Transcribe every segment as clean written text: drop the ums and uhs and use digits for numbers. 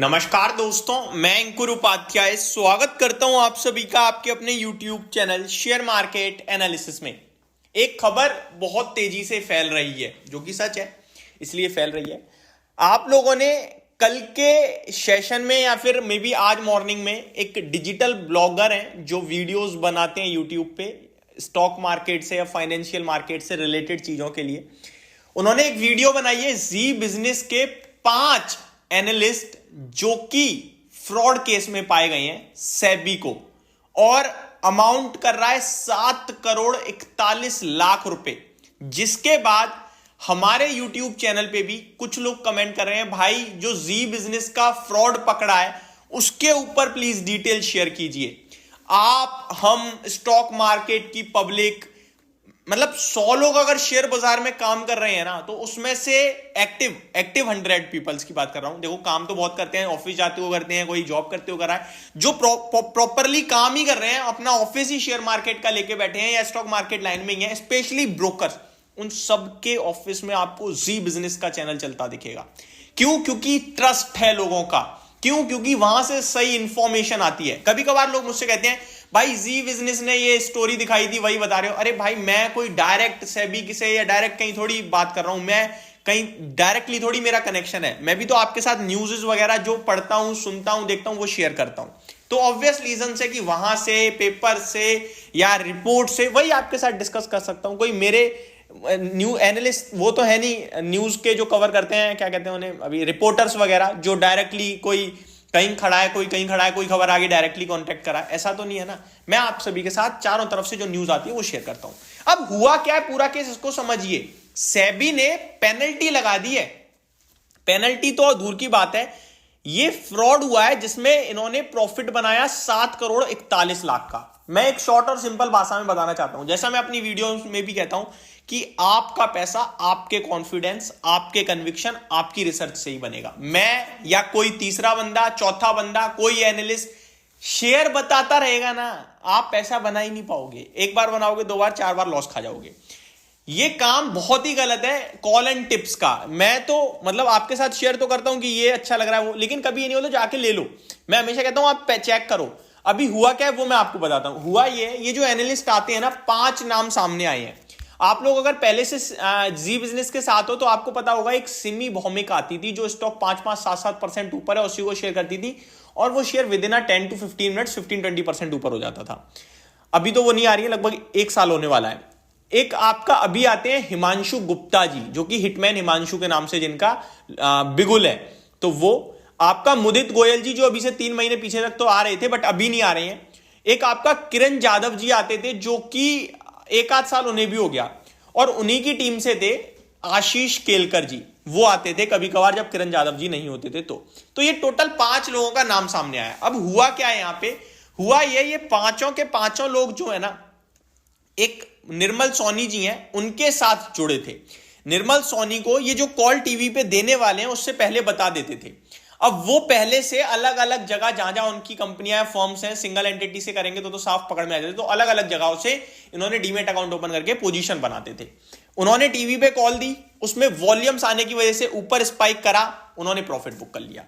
नमस्कार दोस्तों, मैं अंकुर उपाध्याय स्वागत करता हूं आप सभी का आपके अपने YouTube channel share market analysis में। एक खबर बहुत तेजी से फैल रही है, जो कि सच है, इसलिए फैल रही है। आप लोगों ने कल के सेशन में या फिर मे बी आज मॉर्निंग में एक डिजिटल ब्लॉगर हैं जो वीडियोस बनाते हैं YouTube पे स्टॉक मार्केट से या फाइनेंशियल मार्केट से रिलेटेड चीजों के लिए। उन्होंने एक वीडियो बनाई है जी बिजनेस के 5 एनालिस्ट जो कि फ्रॉड केस में पाए गए हैं सेबी को, और अमाउंट कर रहा है 7 करोड़ 41 लाख रुपए। जिसके बाद हमारे YouTube चैनल पे भी कुछ लोग कमेंट कर रहे हैं, भाई जो जी बिजनेस का फ्रॉड पकड़ा है उसके ऊपर प्लीज डिटेल शेयर कीजिए। आप हम स्टॉक मार्केट की पब्लिक, मतलब 100 लोग अगर शेयर बाजार में काम कर रहे हैं ना, तो उसमें से एक्टिव 100 पीपल्स की बात कर रहा हूं। देखो, काम तो बहुत करते हैं, ऑफिस जाते हुए करते हैं, कोई जॉब करते हुए कर रहा है। जो प्रॉपरली काम ही कर रहे हैं, अपना ऑफिस ही शेयर मार्केट का लेके बैठे हैं या स्टॉक मार्केट लाइन में ही है, स्पेशली ब्रोकर्स, उन सबके ऑफिस में आपको जी बिजनेस का चैनल चलता दिखेगा। क्यों? क्योंकि ट्रस्ट है लोगों का। क्यों? क्योंकि वहां से सही इंफॉर्मेशन आती है। कभी कभार लोग मुझसे कहते हैं, भाई जी बिजनेस ने ये स्टोरी दिखाई थी, वही बता रहे हो। अरे भाई, मैं कोई डायरेक्ट सेबी से या डायरेक्ट कहीं थोड़ी बात कर रहा हूं, मैं कहीं डायरेक्टली थोड़ी मेरा कनेक्शन है। मैं भी तो आपके साथ न्यूज़ वगैरह जो पढ़ता हूं, सुनता हूं, देखता हूं, वो शेयर करता हूं। तो ऑब्वियस रीजन से कि वहां से, पेपर से या रिपोर्ट से वही आपके साथ डिस्कस कर सकता हूं। कोई मेरे न्यू एनालिस्ट वो तो है नहीं, न्यूज के जो कवर करते हैं, क्या कहते हैं उन्हें, अभी रिपोर्टर्स वगैरह, जो डायरेक्टली कोई कहीं खड़ा है, कोई कहीं खड़ा है, कोई खबर आगे डायरेक्टली कांटेक्ट करा, ऐसा तो नहीं है ना। मैं आप सभी के साथ चारों तरफ से जो न्यूज आती है वो शेयर करता हूं। अब हुआ क्या है पूरा केस, इसको समझिए। सेबी ने पेनल्टी लगा दी है। पेनल्टी तो दूर की बात है, ये फ्रॉड हुआ है जिसमें इन्होंने प्रॉफिट बनाया 7 करोड़ 41 लाख का। मैं एक शॉर्ट और सिंपल भाषा में बताना चाहता हूं, जैसा मैं अपनी वीडियो में भी कहता हूं कि आपका पैसा आपके कॉन्फिडेंस, आपके कन्विक्शन, आपकी रिसर्च से ही बनेगा। मैं या कोई तीसरा बंदा, चौथा बंदा, कोई एनालिस्ट शेयर बताता रहेगा ना, आप पैसा बना ही नहीं पाओगे। एक बार बनाओगे, 2 बार 4 बार लॉस खा जाओगे। ये काम बहुत ही गलत है कॉल एंड टिप्स का। मैं तो मतलब आपके साथ शेयर तो करता हूं कि ये अच्छा लग रहा है वो, लेकिन कभी ये नहीं होता जाके ले लो। मैं हमेशा कहता हूं आप चेक करो। अभी हुआ क्या है वो मैं आपको बताता हूं। हुआ ये जो एनालिस्ट आते हैं ना, 5 नाम सामने आए हैं। आप लोग अगर पहले से जी बिजनेस के साथ हो तो आपको पता होगा, एक सिमी भौमिक आती थी जो स्टॉक 5-5, 7-7% ऊपर है, उसी को शेयर करती थी, और वो share with in 10 to 15 minutes 15-20% ऊपर हो जाता था। अभी तो वो नहीं आ रही है, लगभग 1 साल होने वाला है। एक आपका अभी आते हैं हिमांशु गुप्ता जी, जो कि हिटमैन हिमांशु के नाम से जिनका बिगुल है। तो वो आपका मुदित गोयल जी, जो अभी से 3 महीने पीछे तक तो आ रहे थे बट अभी नहीं आ रहे हैं। एक आपका किरण जाधव जी आते थे, जो कि 1 आध साल उन्हें भी हो गया, और उन्हीं की टीम से थे आशीष केलकर जी, वो आते थे कभी कभार जब किरण जाधव जी नहीं होते थे। तो ये टोटल 5 लोगों का नाम सामने आया। अब हुआ क्या है यहां पे, हुआ ये पांचों के पांचों लोग जो है ना, एक निर्मल सोनी जी हैं, उनके साथ जुड़े थे। निर्मल सोनी को ये जो कॉल टीवी पे देने वाले हैं उससे पहले बता देते थे। अब वो पहले से अलग अलग जगह, जहां जहां उनकी कंपनियां, फर्म्स हैं, सिंगल एंटिटी से करेंगे तो साफ पकड़ में आ जाते, तो अलग अलग जगहों से इन्होंने डीमेट अकाउंट ओपन करके पोजीशन बनाते थे। उन्होंने टीवी पे कॉल दी, उसमें वॉल्यूम्स आने की वजह से ऊपर स्पाइक करा, उन्होंने प्रॉफिट बुक कर लिया।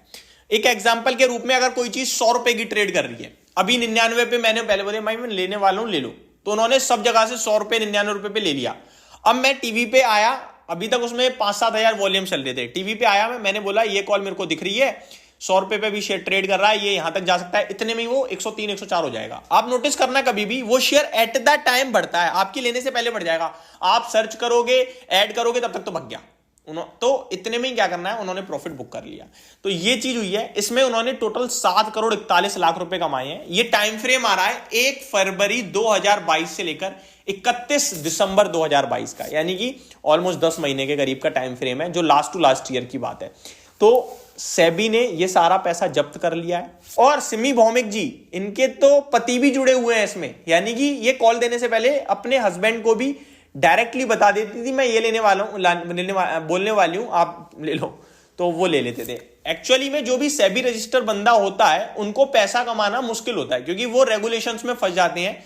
एक एग्जाम्पल के रूप में, अगर कोई चीज 100 रुपए की ट्रेड कर रही है, अभी 99 पे मैंने पहले बोले भाई मैं लेने वाला हूं, ले लो, तो उन्होंने सब जगह से 100 रुपए 99 रुपए पे ले लिया। अब मैं टीवी पे आया, अभी तक उसमें 5-7 हजार वॉल्यूम चल रहे थे। टीवी पे आया मैंने बोला ये कॉल मेरे को दिख रही है, 100 रुपए पे भी शेयर ट्रेड कर रहा है, ये यहां तक जा सकता है, इतने में वो 103, 104 हो जाएगा। आप नोटिस करना, कभी भी वो शेयर एट द टाइम बढ़ता है, आपकी लेने से पहले बढ़ जाएगा। आप सर्च करोगे, ऐड करोगे, तब तक तो भाग गया। तो इतने में ही क्या करना है, उन्होंने प्रॉफिट बुक कर लिया। तो ये चीज हुई है। इसमें उन्होंने टोटल 7 करोड़ 41 लाख रुपए कमाए हैं। ये टाइम फ्रेम आ रहा है 1 फरवरी 2022 से लेकर 31 दिसंबर 2022 का, यानी कि ऑलमोस्ट 10 महीने के करीब का टाइम फ्रेम है, जो लास्ट टू लास्ट ईयर की बात है। तो सेबी ने ये सारा पैसा जब्त कर लिया है। और सिमी भौमिक जी, इनके तो पति भी जुड़े हुए हैं इसमें, यानी कि ये कॉल देने से पहले अपने हस्बैंड को भी डायरेक्टली बता देती थी, मैं ये लेने वाला हूं, बोलने वाली हूं, आप ले लो, तो वो ले लेते थे। एक्चुअली में जो भी सेबी रजिस्टर बंदा होता है, उनको पैसा कमाना मुश्किल होता है, क्योंकि वो रेगुलेशंस में फंस जाते हैं,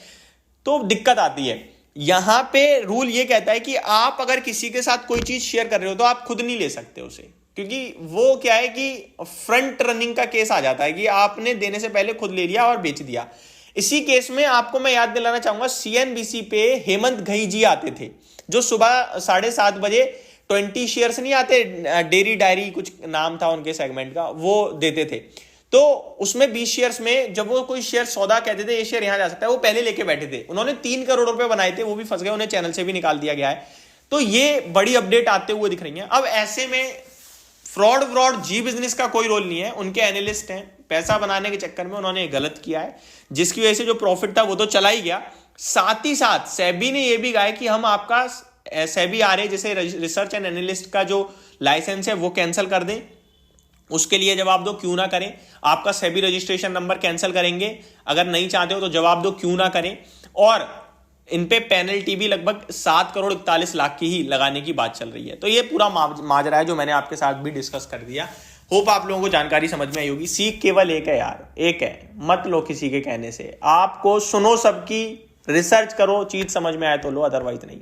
तो दिक्कत आती है। यहां पे रूल ये कहता है कि आप अगर किसी के साथ कोई चीज शेयर कर रहे हो तो आप खुद नहीं ले सकते उसे, क्योंकि वो क्या है कि फ्रंट रनिंग का केस आ जाता है कि आपने देने से पहले खुद ले लिया और बेच दिया। इसी केस में आपको मैं याद दिलाना चाहूंगा, सीएनबीसी पे हेमंत घई जी आते थे, जो सुबह 7:30 बजे 20 शेयर्स नहीं आते, डेरी डायरी कुछ नाम था उनके सेगमेंट का, वो देते थे। तो उसमें 20 शेयर्स में जब वो कोई शेयर सौदा कहते थे ये शेयर यहां जा सकता है, वो पहले लेके बैठे थे। उन्होंने 3 करोड़ रुपए बनाए थे, वो भी फंस गए, उन्हें चैनल से भी निकाल दिया गया है। तो ये बड़ी अपडेट आते हुए दिख रही है। अब ऐसे में फ्रॉड जी बिजनेस का कोई रोल नहीं है, उनके एनालिस्ट हैं, पैसा बनाने के चक्कर में उन्होंने गलत किया है, जिसकी वजह से जो प्रॉफिट था वो तो चला ही गया। साथ ही साथ सेबी ने यह भी कहा है कि हम आपका सेबी आ रहे जैसे रिसर्च एंड एनालिस्ट का जो लाइसेंस है वो कैंसिल कर दें, उसके लिए जवाब दो क्यों ना करें, आपका सेबी रजिस्ट्रेशन नंबर कैंसिल करेंगे, अगर नहीं चाहते हो तो जवाब दो क्यों ना करें, और इन पे पेनल्टी भी लगभग 7,41,00,000 की ही लगाने की बात चल रही है। तो ये पूरा माजरा है जो मैंने आपके साथ भी डिस्कस कर दिया। होप आप लोगों को जानकारी समझ में आई होगी। सीख केवल एक है यार, एक है, मत लो किसी के कहने से, आपको सुनो सबकी, रिसर्च करो, चीज समझ में आए तो लो, अदरवाइज नहीं।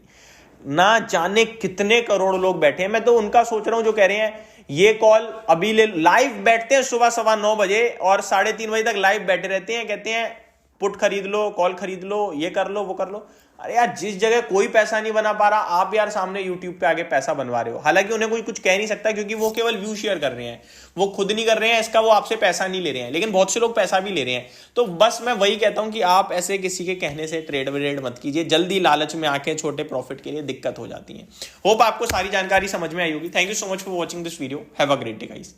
ना जाने कितने करोड़ लोग बैठे हैं, मैं तो उनका सोच रहा हूं जो कह रहे हैं ये कॉल अभी ले, लाइव बैठते हैं सुबह 9:15 बजे और 3:30 बजे तक लाइव बैठे रहते हैं, कहते हैं पुट खरीद लो, कॉल खरीद लो, ये कर लो, वो कर लो। अरे यार, जिस जगह कोई पैसा नहीं बना पा रहा, आप यार सामने यूट्यूब पे आगे पैसा बनवा रहे हो। हालांकि उन्हें कोई कुछ कह नहीं सकता क्योंकि वो केवल व्यू शेयर कर रहे हैं, वो खुद नहीं कर रहे हैं इसका, वो आपसे पैसा नहीं ले रहे हैं, लेकिन बहुत से लोग पैसा भी ले रहे हैं। तो बस मैं वही कहता हूं कि आप ऐसे किसी के कहने से ट्रेड व्रेड मत कीजिए, जल्दी लालच में आके छोटे प्रॉफिट के लिए दिक्कत हो जाती है। होप आपको सारी जानकारी समझ में आई होगी। Thank you so much for watching this video. Have a great day guys.